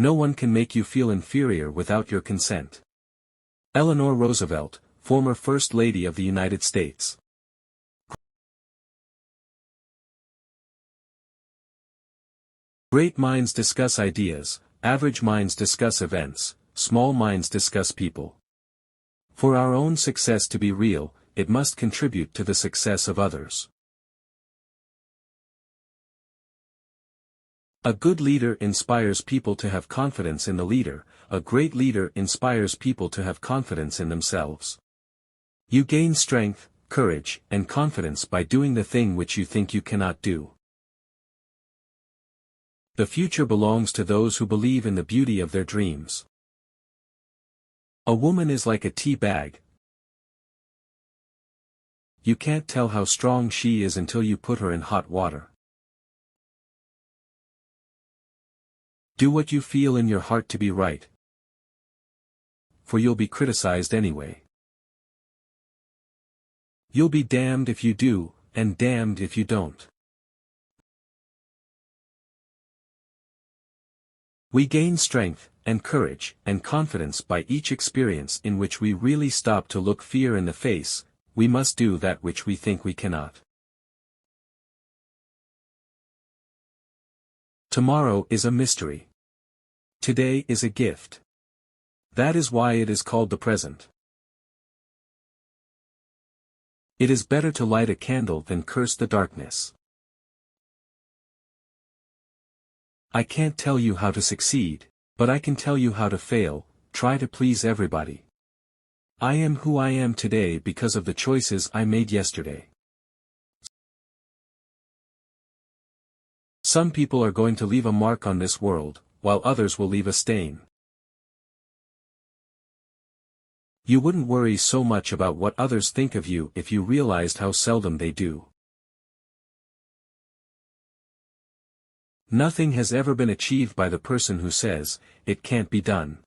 No one can make you feel inferior without your consent. Eleanor Roosevelt, former First Lady of the United States. Great minds discuss ideas, average minds discuss events, small minds discuss people. For our own success to be real, it must contribute to the success of others. A good leader inspires people to have confidence in the leader, a great leader inspires people to have confidence in themselves. You gain strength, courage, and confidence by doing the thing which you think you cannot do. The future belongs to those who believe in the beauty of their dreams. A woman is like a tea bag. You can't tell how strong she is until you put her in hot water. Do what you feel in your heart to be right, for you'll be criticized anyway. You'll be damned if you do, and damned if you don't. We gain strength, and courage, and confidence by each experience in which we really stop to look fear in the face. We must do that which we think we cannot. Tomorrow is a mystery. Today is a gift. That is why it is called the present. It is better to light a candle than curse the darkness. I can't tell you how to succeed, but I can tell you how to fail. Try to please everybody. I am who I am today because of the choices I made yesterday. Some people are going to leave a mark on this world, while others will leave a stain. You wouldn't worry so much about what others think of you if you realized how seldom they do. Nothing has ever been achieved by the person who says, "It can't be done."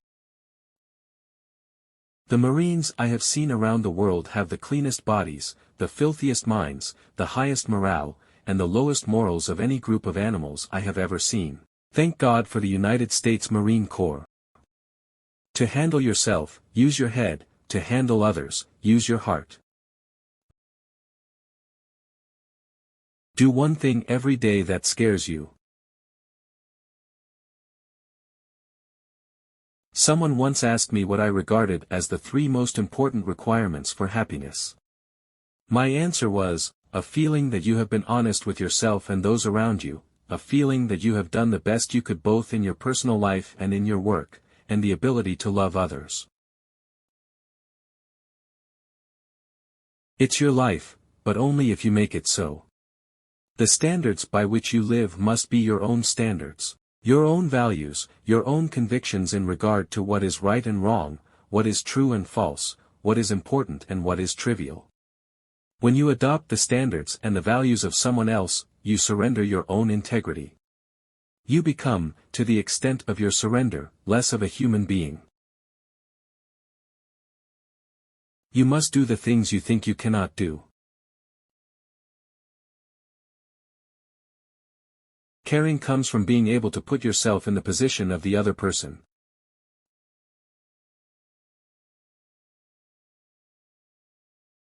The Marines I have seen around the world have the cleanest bodies, the filthiest minds, the highest morale, and the lowest morals of any group of animals I have ever seen. Thank God for the United States Marine Corps. To handle yourself, use your head, to handle others, use your heart. Do one thing every day that scares you. Someone once asked me what I regarded as the 3 most important requirements for happiness. My answer was, a feeling that you have been honest with yourself and those around you, a feeling that you have done the best you could both in your personal life and in your work, and the ability to love others. It's your life, but only if you make it so. The standards by which you live must be your own standards. Your own values, your own convictions in regard to what is right and wrong, what is true and false, what is important and what is trivial. When you adopt the standards and the values of someone else, you surrender your own integrity. You become, to the extent of your surrender, less of a human being. You must do the things you think you cannot do. Caring comes from being able to put yourself in the position of the other person.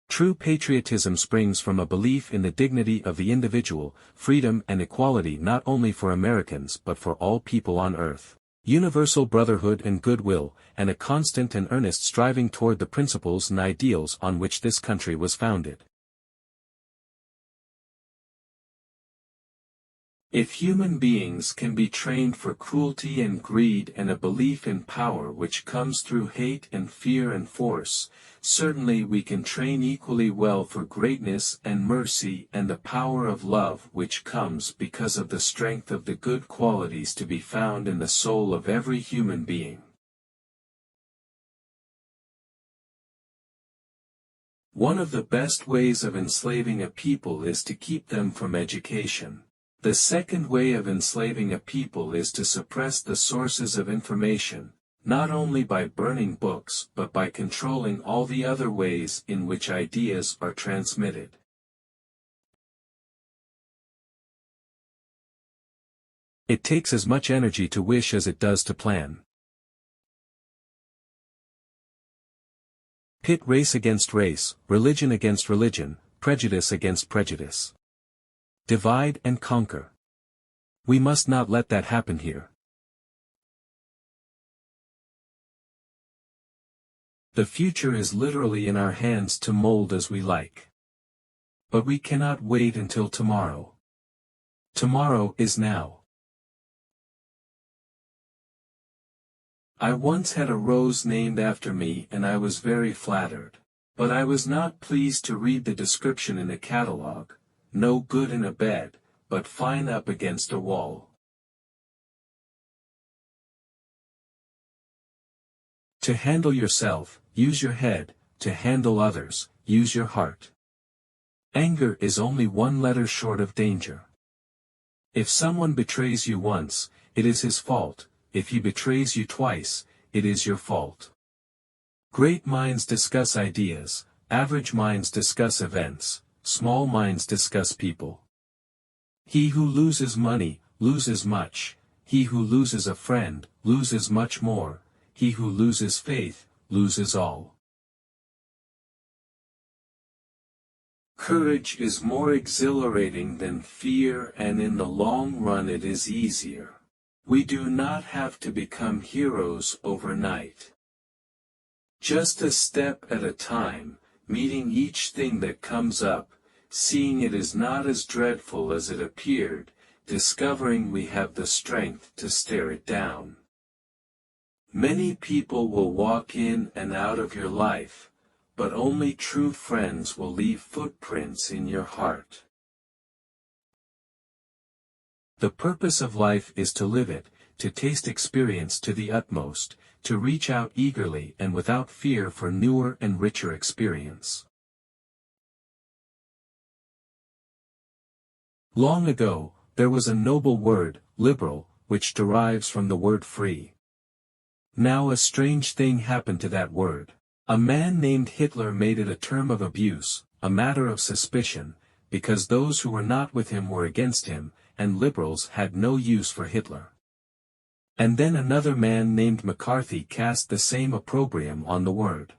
True patriotism springs from a belief in the dignity of the individual, freedom and equality not only for Americans but for all people on earth, universal brotherhood and goodwill, and a constant and earnest striving toward the principles and ideals on which this country was founded. If human beings can be trained for cruelty and greed and a belief in power which comes through hate and fear and force, certainly we can train equally well for greatness and mercy and the power of love which comes because of the strength of the good qualities to be found in the soul of every human being. One of the best ways of enslaving a people is to keep them from education. The second way of enslaving a people is to suppress the sources of information, not only by burning books but by controlling all the other ways in which ideas are transmitted. It takes as much energy to wish as it does to plan. Pit race against race, religion against religion, prejudice against prejudice. Divide and conquer. We must not let that happen here. The future is literally in our hands to mold as we like. But we cannot wait until tomorrow. Tomorrow is now. I once had a rose named after me and I was very flattered. But I was not pleased to read the description in the catalogue, no good in a bed, but fine up against a wall. To handle yourself, use your head, to handle others, use your heart. Anger is only one letter short of danger. If someone betrays you once, it is his fault. If he betrays you twice, it is your fault. Great minds discuss ideas, average minds discuss events, small minds discuss people. He who loses money, loses much. He who loses a friend, loses much more. He who loses faith, loses all. Courage is more exhilarating than fear, and in the long run it is easier. We do not have to become heroes overnight. Just a step at a time, meeting each thing that comes up, seeing it is not as dreadful as it appeared, discovering we have the strength to stare it down. Many people will walk in and out of your life, but only true friends will leave footprints in your heart. The purpose of life is to live it, to taste experience to the utmost, to reach out eagerly and without fear for newer and richer experience. Long ago, there was a noble word, liberal, which derives from the word free. Now a strange thing happened to that word. A man named Hitler made it a term of abuse, a matter of suspicion, because those who were not with him were against him, and liberals had no use for Hitler. And then another man named McCarthy cast the same opprobrium on the word.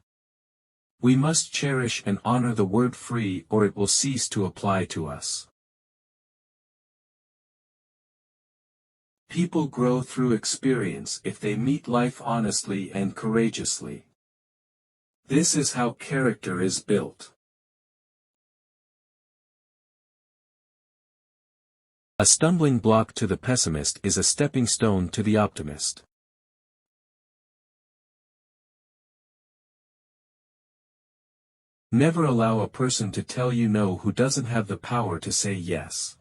We must cherish and honor the word free, or it will cease to apply to us. People grow through experience if they meet life honestly and courageously. This is how character is built. A stumbling block to the pessimist is a stepping stone to the optimist. Never allow a person to tell you no who doesn't have the power to say yes.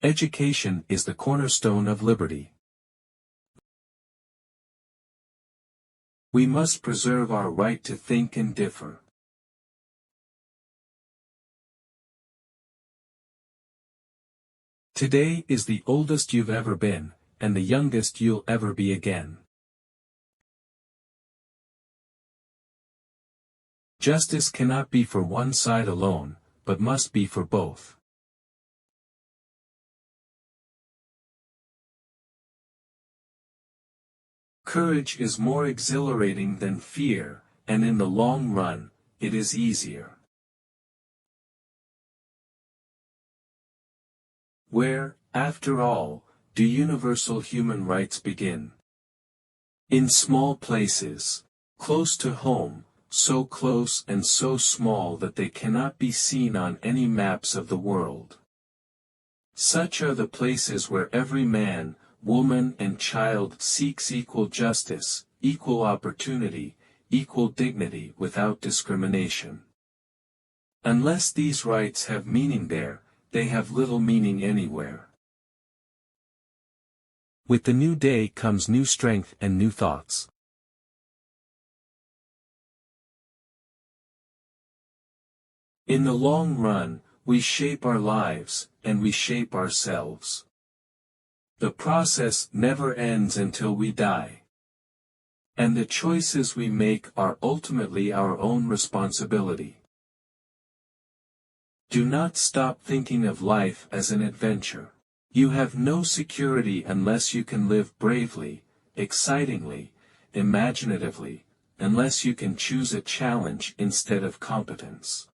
Education is the cornerstone of liberty. We must preserve our right to think and differ. Today is the oldest you've ever been, and the youngest you'll ever be again. Justice cannot be for one side alone, but must be for both. Courage is more exhilarating than fear, and in the long run, it is easier. Where, after all, do universal human rights begin? In small places, close to home, so close and so small that they cannot be seen on any maps of the world. Such are the places where every man, woman and child seeks equal justice, equal opportunity, equal dignity without discrimination. Unless these rights have meaning there, they have little meaning anywhere. With the new day comes new strength and new thoughts. In the long run, we shape our lives, and we shape ourselves. The process never ends until we die. And the choices we make are ultimately our own responsibility. Do not stop thinking of life as an adventure. You have no security unless you can live bravely, excitingly, imaginatively, unless you can choose a challenge instead of competence.